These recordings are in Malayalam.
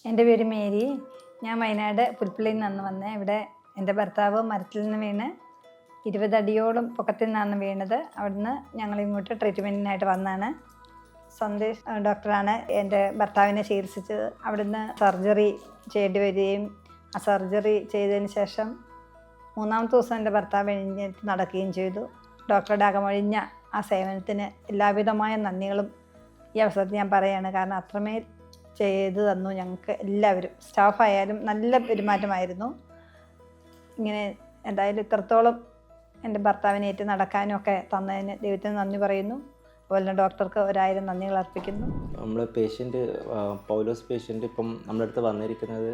എൻ്റെ പേര് മേരി. ഞാൻ വയനാട് പുൽപ്പള്ളിയിൽ നിന്ന് വന്നേ. ഇവിടെ എൻ്റെ ഭർത്താവ് മരത്തിൽ നിന്ന് വീണ് 20 അടിയോളം പൊക്കത്തിൽ നിന്നാണ് വീണത്. അവിടുന്ന് ഞങ്ങൾ ഇങ്ങോട്ട് ട്രീറ്റ്മെൻറ്റിനായിട്ട് വന്നതാണ്. സന്ദേശ് ഡോക്ടറാണ് എൻ്റെ ഭർത്താവിനെ ചികിത്സിച്ചത്. അവിടുന്ന് സർജറി ചെയ്യേണ്ടി വരികയും ആ സർജറി ചെയ്തതിന് ശേഷം 3-ാമത്തെ ദിവസം എൻ്റെ ഭർത്താവ് എഴുന്നേറ്റ് നടക്കുകയും ചെയ്തു. ഡോക്ടറുടെ അകമൊഴിഞ്ഞ ആ സേവനത്തിന് എല്ലാവിധമായ നന്ദികളും ഈ അവസരത്തിൽ ഞാൻ പറയുകയാണ്. കാരണം അത്രമേൽ ചെയ്തു തന്നു ഞങ്ങൾക്ക് എല്ലാവരും. സ്റ്റാഫായാലും നല്ല പെരുമാറ്റമായിരുന്നു. ഇങ്ങനെ എന്തായാലും ഇത്രത്തോളം എൻ്റെ ഭർത്താവിനേറ്റ് നടക്കാനും ഒക്കെ തന്നതിന് ദൈവത്തിന് നന്ദി പറയുന്നു. അതുപോലെ ഡോക്ടർക്ക് 1000 നന്ദികൾ അർപ്പിക്കുന്നു. നമ്മൾ പേഷ്യൻ്റ് പൗലോസ് പേഷ്യൻ്റ് ഇപ്പം നമ്മുടെ അടുത്ത് വന്നിരിക്കുന്നത്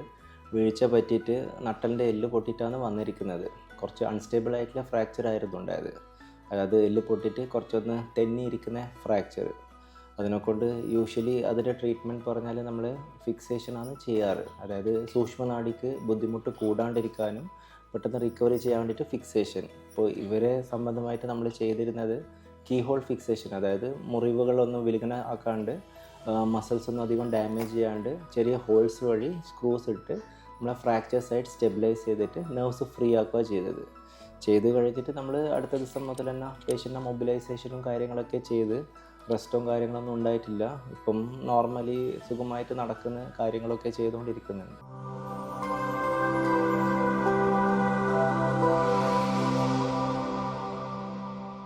വീഴ്ച പറ്റിയിട്ട് നട്ടലിൻ്റെ എല്ല് പൊട്ടിയിട്ടാണ് വന്നിരിക്കുന്നത്. കുറച്ച് അൺസ്റ്റേബിൾ ആയിട്ടുള്ള ഫ്രാക്ചർ ആയിരുന്നു ഉണ്ടായത്. അതായത് എല്ല് പൊട്ടിയിട്ട് കുറച്ചൊന്ന് തെന്നിയിരിക്കുന്ന ഫ്രാക്ചർ. അതിനെക്കൊണ്ട് യൂഷ്വലി അതിൻ്റെ ട്രീറ്റ്മെൻറ്റ് പറഞ്ഞാൽ നമ്മൾ ഫിക്സേഷനാണ് ചെയ്യാറ്. അതായത് സൂക്ഷ്മനാഡിക്ക് ബുദ്ധിമുട്ട് കൂടാണ്ടിരിക്കാനും പെട്ടെന്ന് റിക്കവറി ചെയ്യാൻ വേണ്ടിയിട്ട് ഫിക്സേഷൻ. ഇപ്പോൾ ഇവരെ സംബന്ധമായിട്ട് നമ്മൾ ചെയ്തിരുന്നത് കീ ഹോൾ ഫിക്സേഷൻ. അതായത് മുറിവുകളൊന്നും വിൽഗന ആക്കാണ്ട് മസിൽസ് ഒന്നും അധികം ഡാമേജ് ചെയ്യാണ്ട് ചെറിയ ഹോൾസ് വഴി സ്ക്രൂസ് ഇട്ട് നമ്മളെ ഫ്രാക്ചർ സൈഡ് സ്റ്റെബിലൈസ് ചെയ്തിട്ട് നെർവ്സ് ഫ്രീ ആക്കുക ചെയ്ത് കഴിഞ്ഞിട്ട് നമ്മൾ അടുത്ത ദിവസം മുതൽ തന്നെ പേഷ്യൻ്റെ മൊബിലൈസേഷനും കാര്യങ്ങളൊക്കെ ചെയ്ത് റെസ്റ്റും കാര്യങ്ങളൊന്നും ഉണ്ടായിട്ടില്ല. ഇപ്പം നോർമലി സുഖമായിട്ട് നടക്കുന്ന കാര്യങ്ങളൊക്കെ ചെയ്തുകൊണ്ടിരിക്കുന്നുണ്ട്.